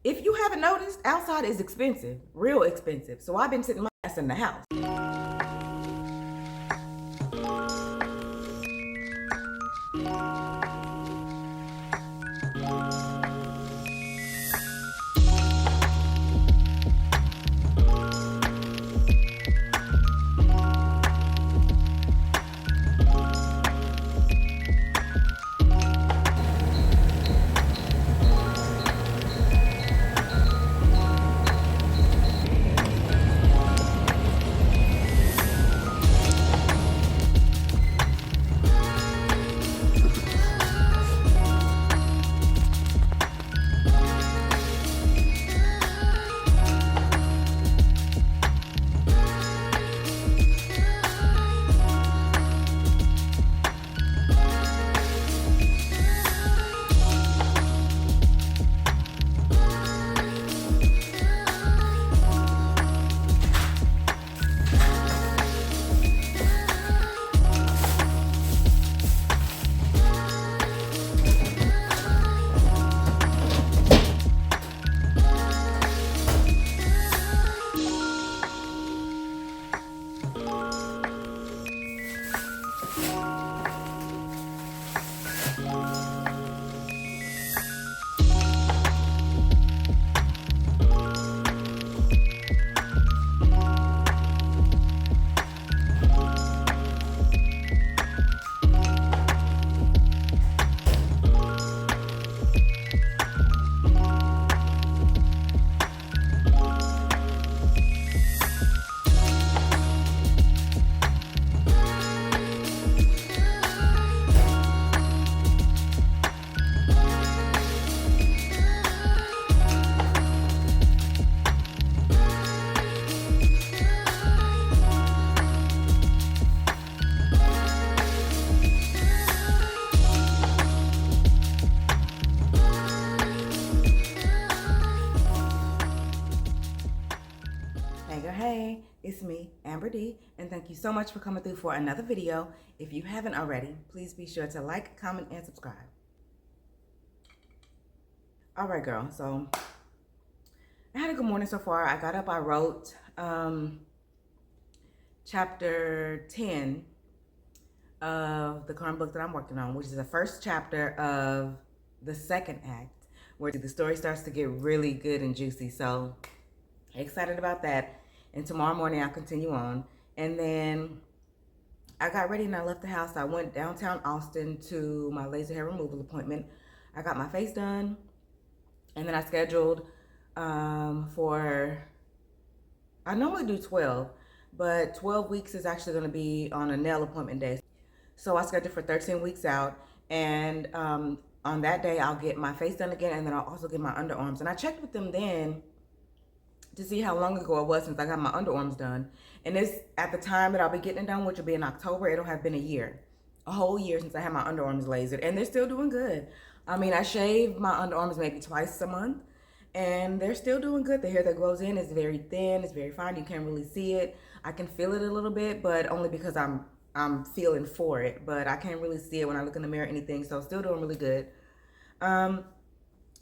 If you haven't noticed, outside is expensive, real expensive. So I've been sitting my ass in the house. Hey, it's me, Amber D, and thank you so much for coming through for another video. If you haven't already, please be sure to like, comment, and subscribe. All right, girl, so I had a good morning so far. I got up, I wrote chapter 10 of the current book that I'm working on, which is the first chapter of the second act, where the story starts to get really good and juicy. So excited about that. And tomorrow morning I'll continue on. And then I got ready and I left the house. I went downtown Austin to my laser hair removal appointment. I got my face done. And then I scheduled I normally do 12, but 12 weeks is actually going to be on a nail appointment day. So I scheduled for 13 weeks out. And on that day, I'll get my face done again. And then I'll also get my underarms. And I checked with them then to see how long ago it was since I got my underarms done. And it's at the time that I'll be getting it done, which will be in October. It'll have been a whole year since I had my underarms lasered, and they're still doing good. I mean, I shave my underarms maybe twice a month, and they're still doing good. The hair that grows in is very thin, it's very fine. You can't really see it. I can feel it a little bit, but only because I'm feeling for it. But I can't really see it when I look in the mirror or anything, so still doing really good.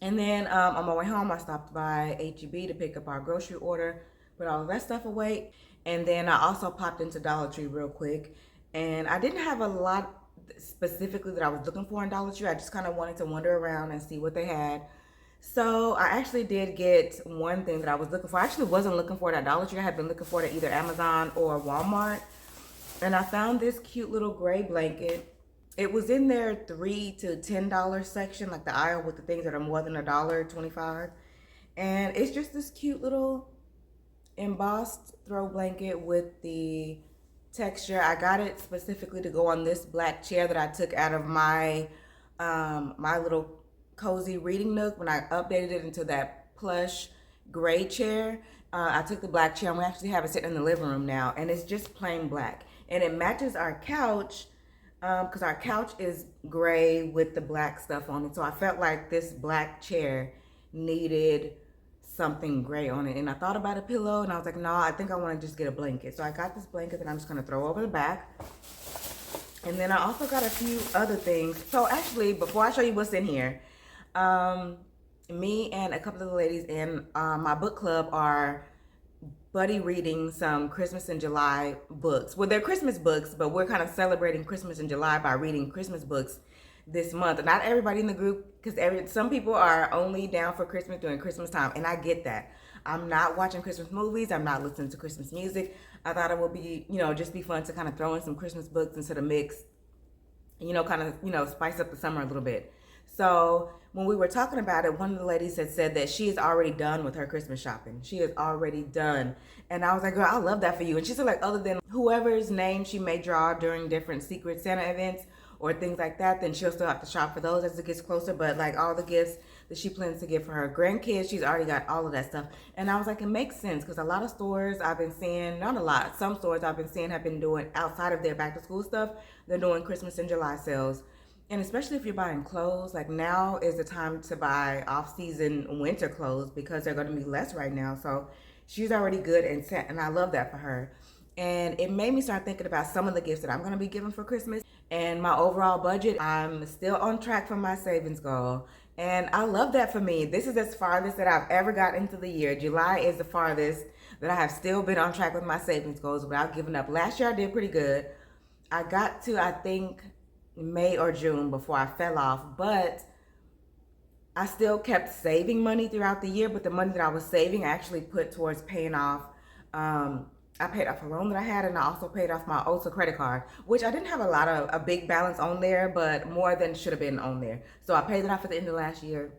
And then on my way home, I stopped by H-E-B to pick up our grocery order, put all of that stuff away. And then I also popped into Dollar Tree real quick. And I didn't have a lot specifically that I was looking for in Dollar Tree. I just kind of wanted to wander around and see what they had. So I actually did get one thing that I was looking for. I actually wasn't looking for it at Dollar Tree. I had been looking for it at either Amazon or Walmart. And I found this cute little gray blanket. It was in their $3 to $10 section, like the aisle with the things that are more than $1.25. And it's just this cute little embossed throw blanket with the texture. I got it specifically to go on this black chair that I took out of my my little cozy reading nook when I updated it into that plush gray chair. I took the black chair and we actually have it sitting in the living room now, and it's just plain black. And it matches our couch, because our couch is gray with the black stuff on it. So I felt like this black chair needed something gray on it. And I thought about a pillow and I was like, no, I think I want to just get a blanket. So I got this blanket that I'm just going to throw over the back. And then I also got a few other things. So actually, before I show you what's in here, me and a couple of the ladies in my book club are buddy reading some Christmas in July books. Well, they're Christmas books, but we're kind of celebrating Christmas in July by reading Christmas books this month. Not everybody in the group, because some people are only down for Christmas during Christmas time, and I get that. I'm not watching Christmas movies. I'm not listening to Christmas music. I thought it would be, just be fun to kind of throw in some Christmas books into the mix, kind of, spice up the summer a little bit. So when we were talking about it, one of the ladies had said that she is already done with her Christmas shopping. She is already done. And I was like, girl, I love that for you. And she said, like, other than whoever's name she may draw during different Secret Santa events or things like that, then she'll still have to shop for those as it gets closer. But like all the gifts that she plans to give for her grandkids, she's already got all of that stuff. And I was like, it makes sense, because a lot of stores I've been seeing, not a lot, some stores I've been seeing have been doing, outside of their back to school stuff, they're doing Christmas in July sales. And especially if you're buying clothes, like now is the time to buy off-season winter clothes, because they're going to be less right now. So she's already good and set, and I love that for her. And it made me start thinking about some of the gifts that I'm going to be giving for Christmas and my overall budget. I'm still on track for my savings goal, and I love that for me. This is as farthest that I've ever got into the year. July is the farthest that I have still been on track with my savings goals without giving up. Last year I did pretty good. I got to, I think, May or June before I fell off, but I still kept saving money throughout the year. But the money that I was saving, I actually put towards paying off. I paid off a loan that I had, and I also paid off my OSA credit card, which I didn't have a big balance on there, but more than should have been on there. So I paid it off at the end of last year.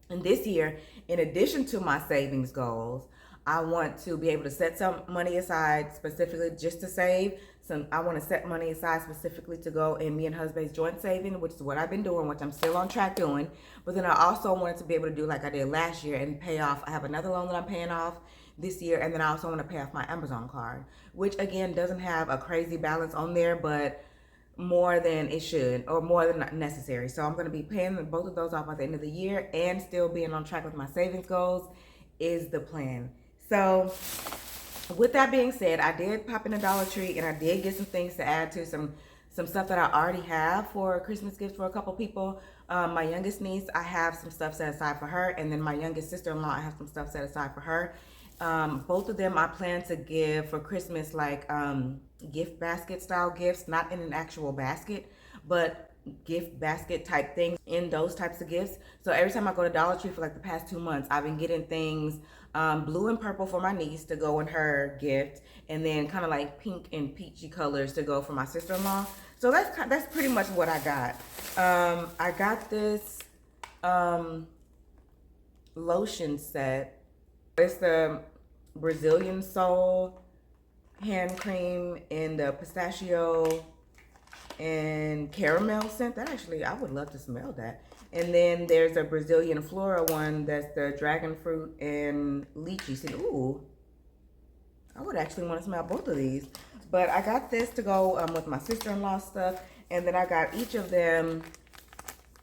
And this year, in addition to my savings goals, I want to be able to set some money aside specifically just to save. I want to set money aside specifically to go in me and husband's joint saving, which is what I've been doing, which I'm still on track doing. But then I also wanted to be able to do like I did last year and pay off. I have another loan that I'm paying off this year, and then I also want to pay off my Amazon card, which again doesn't have a crazy balance on there, but more than it should, or more than necessary. So I'm going to be paying both of those off at the end of the year and still being on track with my savings goals is the plan. So with that being said, I did pop in a Dollar Tree, and I did get some things to add to some stuff that I already have for Christmas gifts for a couple people. My youngest niece, I have some stuff set aside for her, and then my youngest sister-in-law, I have some stuff set aside for her. Both of them I plan to give for Christmas, like gift basket style gifts, not in an actual basket, but gift basket type things in those types of gifts. So every time I go to Dollar Tree for like the past 2 months, I've been getting things blue and purple for my niece to go in her gift, and then kind of like pink and peachy colors to go for my sister-in-law. So that's pretty much what I got. I got this lotion set. It's the Brazilian Soul hand cream in the pistachio and caramel scent. That actually, I would love to smell that. And then there's a Brazilian Flora one that's the dragon fruit and lychee scent. Ooh, I would actually want to smell both of these. But I got this to go with my sister-in-law stuff. And then I got each of them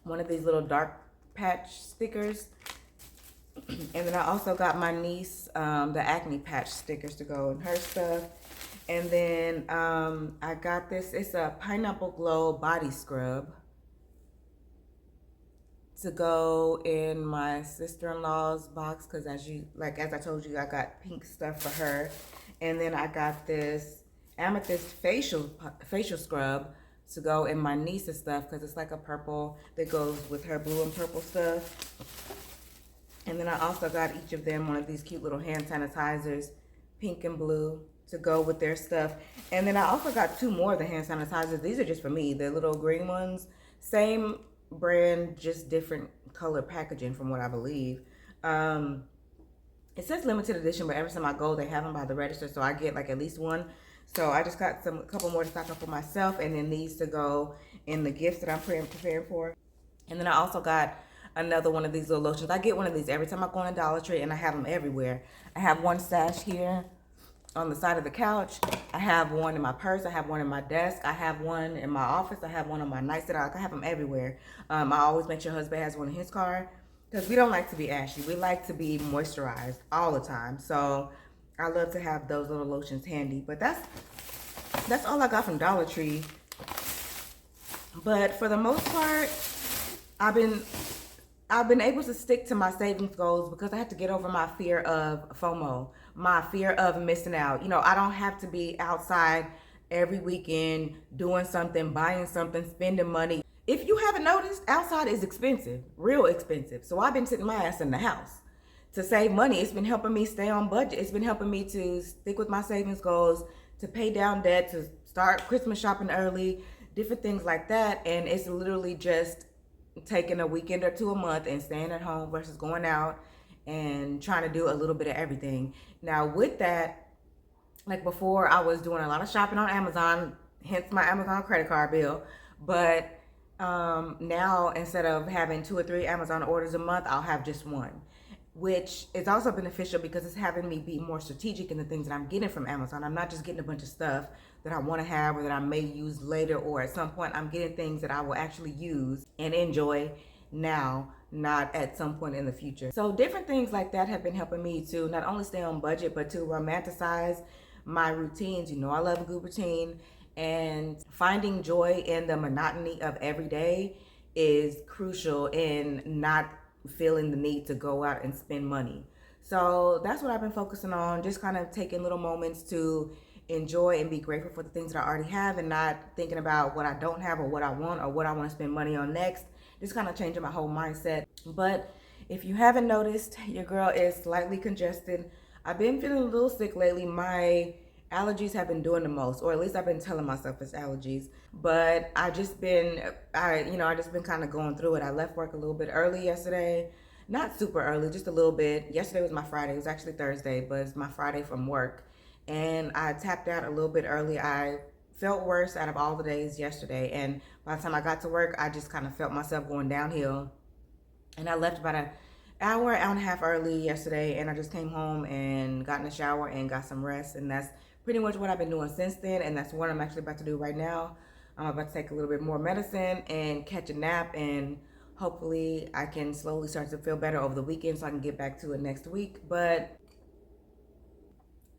one of these little dark patch stickers. And then I also got my niece the acne patch stickers to go in her stuff. And then I got this, it's a Pineapple Glow body scrub to go in my sister-in-law's box, because as I told you, I got pink stuff for her. And then I got this amethyst facial scrub to go in my niece's stuff, because it's like a purple that goes with her blue and purple stuff. And then I also got each of them one of these cute little hand sanitizers, pink and blue, to go with their stuff. And then I also got 2 more of the hand sanitizers. These are just for me, the little green ones. Same brand, just different color packaging from what I believe. It says limited edition, but every time I go, they have them by the register, so I get like at least one. So I just got a couple more to stock up for myself, and then these to go in the gifts that I'm preparing for. And then I also got another one of these little lotions. I get one of these every time I go on a Dollar Tree, and I have them everywhere. I have one stashed here on the side of the couch. I have one in my purse. I have one in my desk. I have one in my office. I have one on my nightstand. I have them everywhere. I always make sure husband has one in his car, because we don't like to be ashy. We like to be moisturized all the time. So I love to have those little lotions handy. But that's all I got from Dollar Tree. But for the most part, I've been I've been able to stick to my savings goals because I had to get over my fear of FOMO, my fear of missing out. You know, I don't have to be outside every weekend doing something, buying something, spending money. If you haven't noticed, outside is expensive, real expensive. So I've been sitting my ass in the house to save money. It's been helping me stay on budget. It's been helping me to stick with my savings goals, to pay down debt, to start Christmas shopping early, different things like that. And it's literally just taking a weekend or two a month and staying at home versus going out and trying to do a little bit of everything. Now with that, like before, I was doing a lot of shopping on Amazon, hence my Amazon credit card bill. But now instead of having 2 or 3 Amazon orders a month, I'll have just one, which is also beneficial because it's having me be more strategic in the things that I'm getting from Amazon. I'm not just getting a bunch of stuff that I want to have or that I may use later, or at some point I'm getting things that I will actually use and enjoy now, not at some point in the future. So different things like that have been helping me to not only stay on budget, but to romanticize my routines. You know, I love a good routine, and finding joy in the monotony of every day is crucial in not feeling the need to go out and spend money. So that's what I've been focusing on, just kind of taking little moments to enjoy and be grateful for the things that I already have and not thinking about what I don't have or what I want or what I want to spend money on next. Just kind of changing my whole mindset. But if you haven't noticed, your girl is slightly congested. I've been feeling a little sick lately. My allergies have been doing the most, or at least I've been telling myself it's allergies. But I just been kind of going through it. I left work a little bit early yesterday. Not super early, just a little bit. Yesterday was my Friday. It was actually Thursday, but it's my Friday from work. And I tapped out a little bit early. I felt worse out of all the days yesterday. And by the time I got to work, I just kind of felt myself going downhill. And I left about an hour and a half early yesterday. And I just came home and got in the shower and got some rest. And that's pretty much what I've been doing since then. And that's what I'm actually about to do right now. I'm about to take a little bit more medicine and catch a nap. And hopefully I can slowly start to feel better over the weekend so I can get back to it next week. But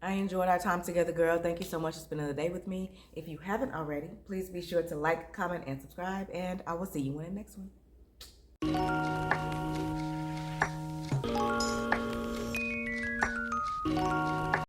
I enjoyed our time together, girl. Thank you so much for spending the day with me. If you haven't already, please be sure to like, comment, and subscribe, and I will see you in the next one.